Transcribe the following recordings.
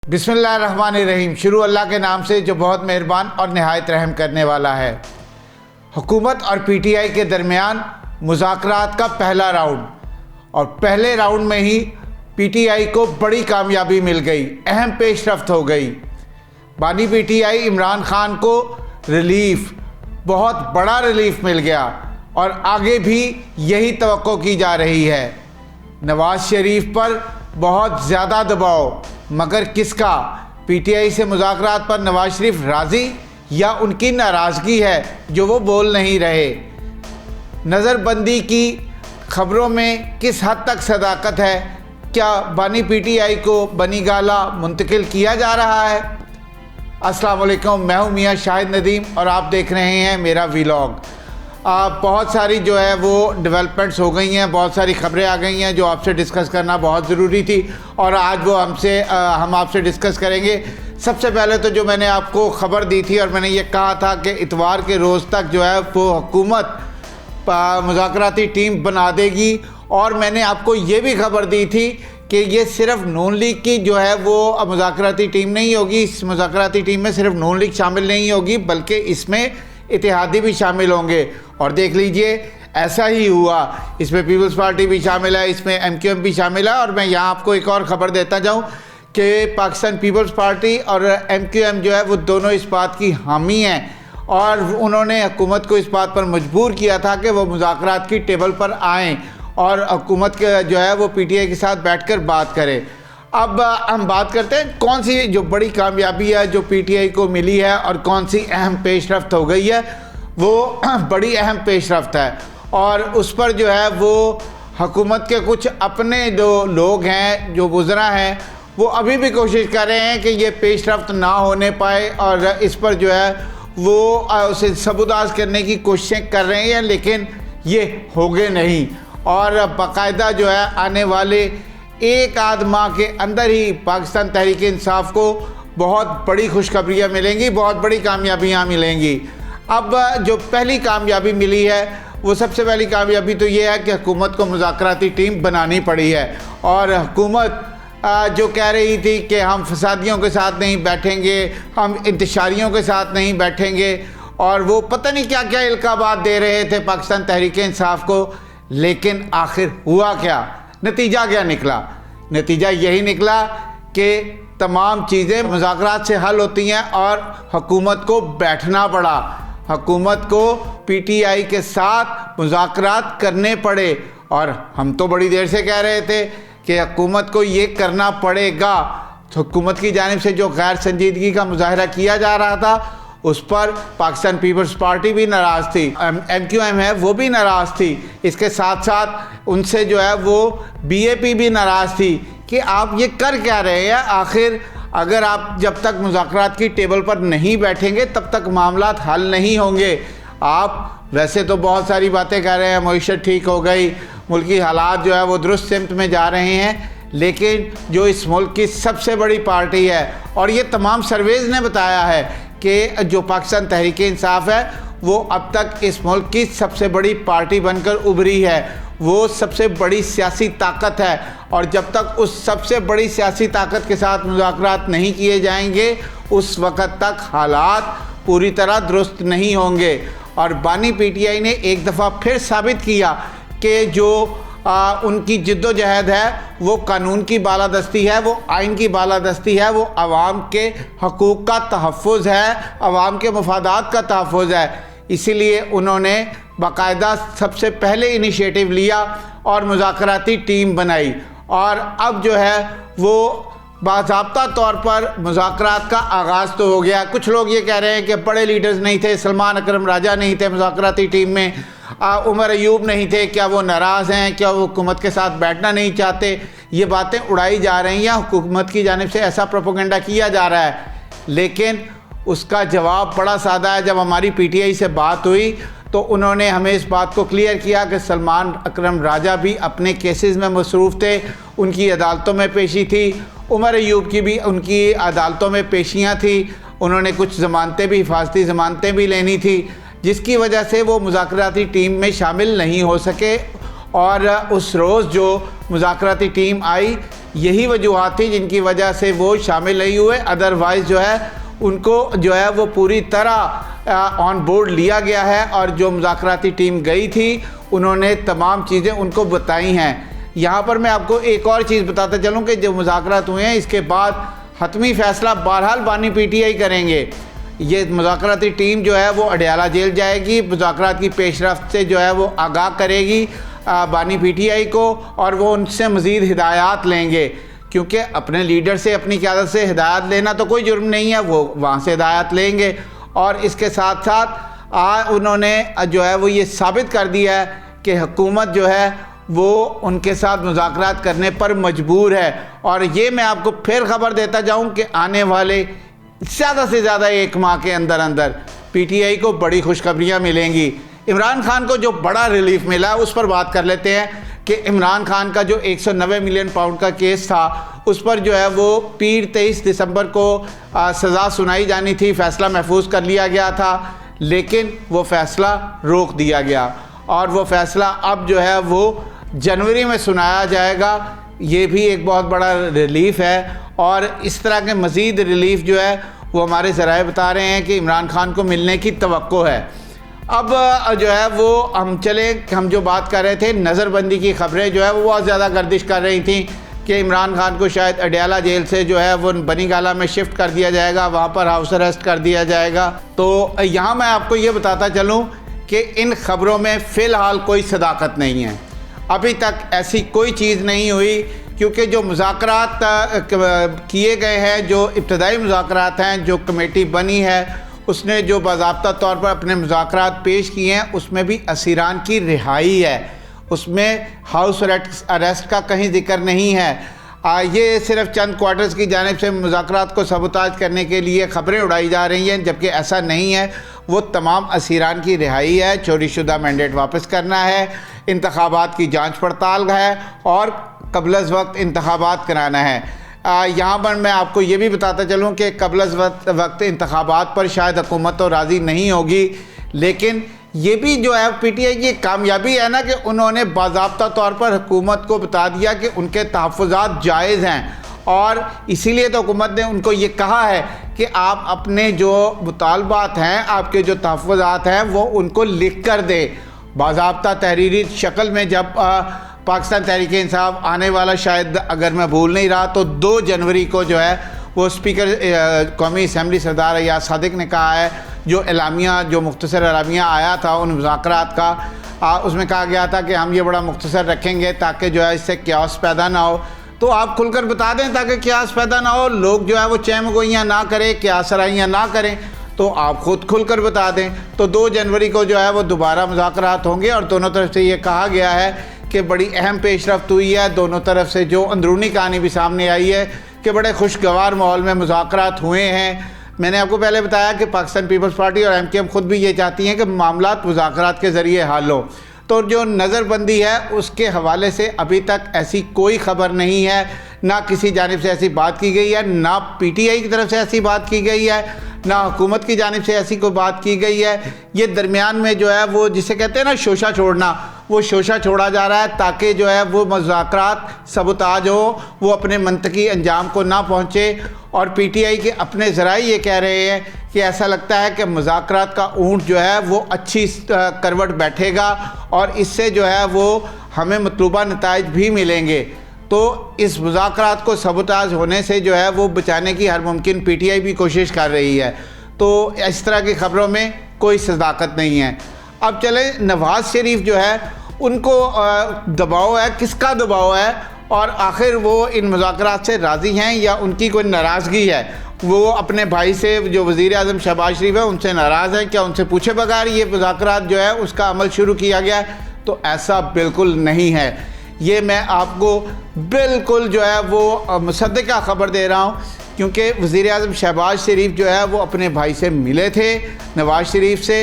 बिस्मिल्लाहिर्रहमानिर्रहीम। शुरू अल्लाह के नाम से जो बहुत मेहरबान और नहायत रहम करने वाला है। हुकूमत और पीटीआई के दरमियान मुज़ाकरात का पहला राउंड, और पहले राउंड में ही पीटीआई को बड़ी कामयाबी मिल गई, अहम पेशरफ्त हो गई। बानी पीटीआई इमरान खान को रिलीफ, बहुत बड़ा रिलीफ मिल गया और आगे भी यही तवक्को की जा रही है। नवाज शरीफ पर बहुत ज़्यादा दबाव, मगर किसका? पीटीआई से मुज़ाकरात पर नवाज शरीफ राज़ी या उनकी नाराज़गी है जो वो बोल नहीं रहे? नज़रबंदी की खबरों में किस हद तक सदाकत है? क्या बानी पीटीआई को बनी गाला मुंतकिल किया जा रहा है? अस्सलाम वालेकुम, मैं हूँ मियाँ शाहिद नदीम और आप देख रहे हैं मेरा वीलॉग। बहुत सारी जो है वो डेवलपमेंट्स हो गई हैं, बहुत सारी खबरें आ गई हैं जो आपसे डिस्कस करना बहुत ज़रूरी थी और आज वो हम आपसे डिस्कस करेंगे। सबसे पहले तो जो मैंने आपको ख़बर दी थी और मैंने ये कहा था कि इतवार के रोज़ तक जो है वो हुकूमत मुज़ाकराती टीम बना देगी, और मैंने आपको ये भी खबर दी थी कि ये सिर्फ नून लीग की जो है वो मुज़ाकराती टीम नहीं होगी। इस मुज़ाकराती टीम में सिर्फ नून लीग शामिल नहीं होगी बल्कि इसमें इत्तेहादी भी शामिल होंगे, और देख लीजिए ऐसा ही हुआ। इसमें पीपल्स पार्टी भी शामिल है, इसमें एमक्यूएम भी शामिल है। और मैं यहाँ आपको एक और ख़बर देता जाऊँ कि पाकिस्तान पीपल्स पार्टी और एमक्यूएम जो है वो दोनों इस बात की हामी हैं और उन्होंने हुकूमत को इस बात पर मजबूर किया था कि वो मुज़ाकरात की टेबल पर आएँ और हुकूमत के जो है वो पीटीआई के साथ बैठकर बात करें। अब हम बात करते हैं कौन सी जो बड़ी कामयाबी है जो पीटीआई को मिली है और कौन सी अहम पेशरफ्त हो गई है। वो बड़ी अहम पेशरफ्त है और उस पर जो है वो हुकूमत के कुछ अपने जो लोग हैं, जो वुज़रा हैं, वो अभी भी कोशिश कर रहे हैं कि ये पेशरफ्त ना होने पाए और इस पर जो है वो उसे सबुदाज करने की कोशिशें कर रहे हैं, लेकिन ये होगे नहीं। और बाकायदा जो है आने वाले एक आध माह के अंदर ही पाकिस्तान तहरीक इंसाफ को बहुत बड़ी खुशखबरियाँ मिलेंगी, बहुत बड़ी कामयाबियाँ मिलेंगी। अब जो पहली कामयाबी मिली है वो सबसे पहली कामयाबी तो ये है कि हुकूमत को मुज़ाकराती टीम बनानी पड़ी है। और हुकूमत जो कह रही थी कि हम फसादियों के साथ नहीं बैठेंगे, हम इंतशारियों के साथ नहीं बैठेंगे, और वो पता नहीं क्या क्या इल्काबात दे रहे थे पाकिस्तान तहरीक इंसाफ को, लेकिन आखिर हुआ क्या? नतीजा क्या निकला? नतीजा यही निकला कि तमाम चीज़ें मुज़ाकरात से हल होती हैं और हुकूमत को बैठना पड़ा, हुकूमत को पीटीआई के साथ मुज़ाकरात करने पड़े। और हम तो बड़ी देर से कह रहे थे कि हुकूमत को ये करना पड़ेगा। तो हुकूमत की जानिब से जो गैर संजीदगी का मुजाहरा किया जा रहा था उस पर पाकिस्तान पीपल्स पार्टी भी नाराज़ थी, एमक्यूएम है वो भी नाराज़ थी, इसके साथ साथ उनसे जो है वो बीएपी भी नाराज़ थी कि आप ये कर क्या रहे हैं। आखिर अगर आप जब तक मुज़ाकरात की टेबल पर नहीं बैठेंगे तब तक मामलात हल नहीं होंगे। आप वैसे तो बहुत सारी बातें कर रहे हैं, मईशत ठीक हो गई, मुल्की हालात जो है वो दुरुस्त सिमत में जा रहे हैं, लेकिन जो इस मुल्क की सबसे बड़ी पार्टी है, और ये तमाम सर्वेज़ ने बताया है कि जो पाकिस्तान तहरीक इंसाफ है वो अब तक इस मुल्क की सबसे बड़ी पार्टी बनकर उभरी है, वो सबसे बड़ी सियासी ताकत है। और जब तक उस सबसे बड़ी सियासी ताकत के साथ मुज़ाकरात नहीं किए जाएंगे उस वक़्त तक हालात पूरी तरह दुरुस्त नहीं होंगे। और बानी पीटीआई ने एक दफ़ा फिर साबित किया कि जो उनकी जिद्दोजहद है वो कानून की बालादस्ती है, वो आइन की बालादस्ती है, वो आवाम के हकूक़ का तहफ़्फ़ुज़ है, आवाम के मफादात का तहफ़्फ़ुज़ है। इसीलिए उन्होंने बाकायदा सबसे पहले इनिशिएटिव लिया और मुज़ाकराती टीम बनाई, और अब जो है वो बाज़ाब्ता तौर पर मुज़ाकरात का आगाज़ तो हो गया। कुछ लोग ये कह रहे हैं कि बड़े लीडर्स नहीं थे, सलमान अकरम राजा नहीं थे मुज़ाकराती टीम में, उमर अयूब नहीं थे, क्या वो नाराज़ हैं, क्या वो हुकूमत के साथ बैठना नहीं चाहते? ये बातें उड़ाई जा रही हैं, हुकूमत की जानिब से ऐसा प्रोपेगेंडा किया जा रहा है, लेकिन उसका जवाब बड़ा सादा है। जब हमारी पीटीआई से बात हुई तो उन्होंने हमें इस बात को क्लियर किया कि सलमान अकरम राजा भी अपने केसेस में मसरूफ़ थे, उनकी अदालतों में पेशी थी, उमर अयूब की भी उनकी अदालतों में पेशियाँ थी, उन्होंने कुछ ज़मानतें भी, हिफाजती ज़मानतें भी लेनी थी, जिसकी वजह से वो मुज़ाकराती टीम में शामिल नहीं हो सके। और उस रोज़ जो मुज़ाकराती टीम आई यही वजूहात थी जिनकी वजह से वो शामिल नहीं हुए। अदरवाइज़ जो है उनको जो है वो पूरी तरह ऑन बोर्ड लिया गया है और जो मुज़ाकराती टीम गई थी उन्होंने तमाम चीज़ें उनको बताई हैं। यहाँ पर मैं आपको एक और चीज़ बताता चलूँ कि जो मुज़ाकरात हुए हैं इसके बाद हतमी फ़ैसला बहरहाल बानी PTI करेंगे। ये मुज़ाकराती टीम जो है वो अडयाला जेल जाएगी, मुज़ाकरात की पेशरफ्त से जो है वो आगाह करेगी बानी PTI को और वो उनसे मज़ीद हिदायत लेंगे, क्योंकि अपने लीडर से अपनी क़यादत से हिदायत लेना तो कोई जुर्म नहीं है, वो वहाँ से हिदायत लेंगे। और इसके साथ साथ उन्होंने जो है वो ये साबित कर दिया है कि हुकूमत जो है वो उनके साथ मुज़ाकरात करने पर मजबूर है। और ये मैं आपको फिर ख़बर देता जाऊँ कि आने वाले ज़्यादा से ज़्यादा 1 माह के अंदर अंदर PTI को बड़ी खुशखबरियाँ मिलेंगी। इमरान खान को जो बड़ा रिलीफ मिला उस पर बात कर लेते हैं कि इमरान खान का जो 190 मिलियन पाउंड का केस था उस पर जो है वो पीर 23 दिसंबर को सज़ा सुनाई जानी थी, फ़ैसला महफूज कर लिया गया था, लेकिन वो फ़ैसला रोक दिया गया और वो फ़ैसला अब जो है वो जनवरी में सुनाया जाएगा। ये भी एक बहुत बड़ा रिलीफ़ है और इस तरह के मज़ीद रिलीफ़ जो है वो हमारे ज़राए बता रहे हैं कि इमरान खान को मिलने की तवक्को है। अब जो है वो हम जो बात कर रहे थे, नज़रबंदी की ख़बरें जो है वो बहुत ज़्यादा गर्दिश कर रही थी कि इमरान खान को शायद अडयाला जेल से जो है वो बनीगाला में शिफ्ट कर दिया जाएगा, वहाँ पर हाउस अरेस्ट कर दिया जाएगा। तो यहाँ मैं आपको ये बताता चलूँ कि इन ख़बरों में फ़िलहाल कोई सदाकत नहीं है, अभी तक ऐसी कोई चीज़ नहीं हुई, क्योंकि जो मुज़ाकरात किए गए हैं, जो इब्तदाई मुज़ाकरात हैं, जो कमेटी बनी है उसने जो बाज़ाब्ता तौर पर अपने मुज़ाकरात पेश किए हैं उसमें भी असीरान की रिहाई है, उसमें हाउस अरेस्ट का कहीं जिक्र नहीं है। ये सिर्फ चंद क्वार्टर्स की जानिब से मुज़ाकरात को सबूताज करने के लिए ख़बरें उड़ाई जा रही हैं, जबकि ऐसा नहीं है। वो तमाम असीरान की रिहाई है, चोरीशुदा मैंडेट वापस करना है, इंतखाबात की जांच पड़ताल है और क़ब्ल वक्त इंतखाबात कराना है। यहाँ पर मैं आपको ये भी बताता चलूँ कि क़ब्ल वक्त इंतखाबात पर शायद हुकूमत तो राज़ी नहीं होगी, लेकिन ये भी जो है PTI की कामयाबी है ना कि उन्होंने बाज़ाब्ता तौर पर हुकूमत को बता दिया कि उनके तहफ़्फ़ुज़ात जायज़ हैं और इसीलिए तो हुकूमत ने उनको ये कहा है कि आप अपने जो मुतालबात हैं, आपके जो तहफ़्फ़ुज़ात हैं वो उनको लिख कर दें बाज़ाब्ता तहरीरी शक्ल में। जब पाकिस्तान तहरीक इंसाफ आने वाला, शायद अगर मैं भूल नहीं रहा तो 2 जनवरी को जो है वो स्पीकर कौमी असम्बली सरदार अय्याज सादिक ने कहा है, जो एलामिया जो मुख्तसर एलामिया आया था उन मुज़ाकरात का, उसमें कहा गया था कि हम ये बड़ा मुख्तसर रखेंगे ताकि जो है इससे क्यास पैदा ना हो। तो आप खुलकर बता दें ताकि क्यास पैदा ना हो, लोग जो है वो चहमगोइयाँ ना करें, क्यास सराइयाँ ना करें, तो आप खुद खुलकर बता दें। तो 2 जनवरी को जो है वो दोबारा मुज़ाकरात होंगे और दोनों तरफ से ये कहा गया है कि बड़ी अहम पेशरफ्त हुई है। दोनों तरफ से जो अंदरूनी कहानी भी सामने आई है कि बड़े खुशगवार माहौल में मुज़ाकरात हुए हैं। मैंने आपको पहले बताया कि पाकिस्तान पीपल्स पार्टी और MKM खुद भी ये चाहती हैं कि मामलात मुज़ाकरात के ज़रिए हल हो। तो जो नज़रबंदी है उसके हवाले से अभी तक ऐसी कोई ख़बर नहीं है, ना किसी जानिब से ऐसी बात की गई है, ना PTI की तरफ से ऐसी बात की गई है, ना हुकूमत की जानिब से ऐसी कोई बात की गई है। ये दरमियान में जो है वो जिसे कहते हैं ना शोशा छोड़ना, वो शोशा छोड़ा जा रहा है ताकि जो है वो मुज़ाकरात सबूताज हो, वो अपने मंतकी अंजाम को ना पहुँचे। और PTI के अपने ज़राए ये कह रहे हैं कि ऐसा लगता है कि मुज़ाकरात का ऊँट जो है वो अच्छी करवट बैठेगा और इससे जो है वो हमें मतलूबा नताइज भी मिलेंगे। तो इस मुज़ाकरात को सबूताज होने से जो है वो बचाने की हर मुमकिन PTI भी कोशिश कर रही है। तो इस तरह की ख़बरों में कोई सदाकत नहीं है। अब चले, नवाज़ शरीफ जो है उनको दबाव है, किसका दबाव है और आखिर वो इन मुज़ाकरात से राज़ी हैं या उनकी कोई नाराज़गी है? वो अपने भाई से जो वज़ीर आज़म शहबाज शरीफ है उनसे नाराज़ हैं? क्या उनसे पूछे बगैर ये मुज़ाकरात जो है उसका अमल शुरू किया गया है? तो ऐसा बिल्कुल नहीं है। ये मैं आपको बिल्कुल जो है वो मुसद्दिक़ा ख़बर दे रहा हूँ, क्योंकि वज़ीर आज़म शहबाज शरीफ जो है वो अपने भाई से मिले थे, नवाज़ शरीफ से,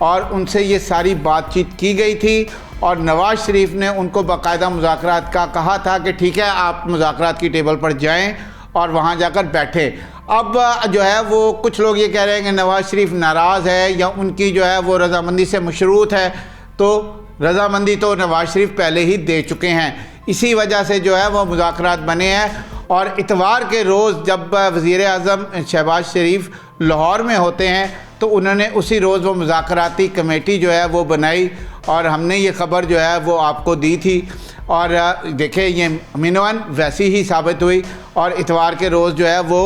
और उनसे ये सारी बातचीत की गई थी और नवाज़ शरीफ ने उनको बाकायदा मुज़ाकरात का कहा था कि ठीक है आप मुज़ाकरात की टेबल पर जाएं और वहाँ जाकर बैठे। अब जो है वो कुछ लोग ये कह रहे हैं कि नवाज़ शरीफ नाराज़ है या उनकी जो है वो रज़ामंदी से मशरूत है। तो रज़ामंदी तो नवाज़ शरीफ पहले ही दे चुके हैं। इसी वजह से जो है वो मुज़ाकरात बने हैं। और इतवार के रोज़ जब वज़ीर आज़म शहबाज शरीफ लाहौर में होते हैं तो उन्होंने उसी रोज़ वो मुज़ाकराती कमेटी जो है वो बनाई और हमने ये ख़बर जो है वो आपको दी थी। और देखें ये मिनवन वैसी ही साबित हुई और इतवार के रोज़ जो है वो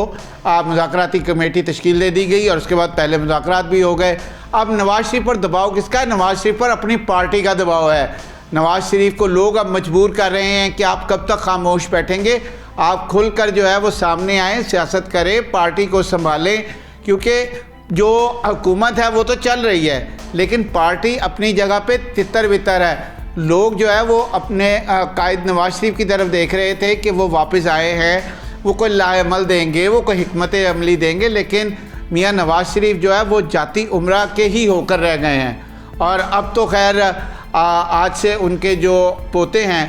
मुज़ाकराती कमेटी तश्कील दे दी गई और उसके बाद पहले मुज़ाकरात भी हो गए। अब नवाज़ शरीफ पर दबाव किसका है? नवाज़ शरीफ पर अपनी पार्टी का दबाव है। नवाज़ शरीफ को लोग अब मजबूर कर रहे हैं कि आप कब तक खामोश बैठेंगे, आप खुलकर जो है वो सामने आएँ, सियासत करें, पार्टी को संभालें, क्योंकि जो हुकूमत है वो तो चल रही है लेकिन पार्टी अपनी जगह पे तितर बितर है। लोग जो है वो अपने कायद नवाज शरीफ की तरफ देख रहे थे कि वो वापस आए हैं, वो कोई लाएमल देंगे, वो कोई हिकमत अमली देंगे, लेकिन मियाँ नवाज शरीफ जो है वो जाती उम्रा के ही होकर रह गए हैं। और अब तो खैर आज से उनके जो पोते हैं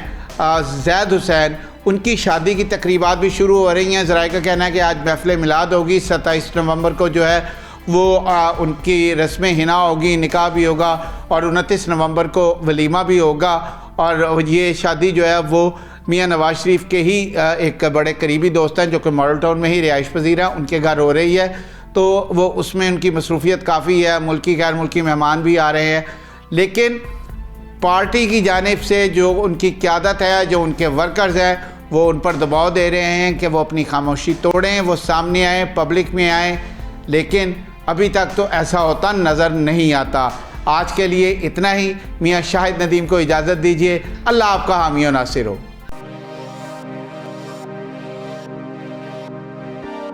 जैद हुसैन, उनकी शादी की तकरीबात भी शुरू हो रही हैं। ज़राए का कहना है कि आज महफ़िल मिलाद होगी, 27 नवंबर को जो है वो उनकी रस्म हिना होगी, निकाह भी होगा और 29 नवंबर को वलीमा भी होगा। और ये शादी जो है वो मियाँ नवाज शरीफ के ही एक बड़े करीबी दोस्त हैं जो कि मॉडल टाउन में ही रिहाइश पजीर हैं, उनके घर हो रही है। तो वो उसमें उनकी मसरूफ़ियत काफ़ी है, मुल्की गैर मुल्की मेहमान भी आ रहे हैं। लेकिन पार्टी की जानिब से जो उनकी क़यादत है, जो उनके वर्कर्स हैं, वो उन पर दबाव दे रहे हैं कि वो अपनी खामोशी तोड़ें, वो सामने आएँ, पब्लिक में आएँ। लेकिन अभी तक तो ऐसा होता नज़र नहीं आता। आज के लिए इतना ही। मियाँ शाहिद नदीम को इजाज़त दीजिए। अल्लाह आपका हामी व नासिर हो।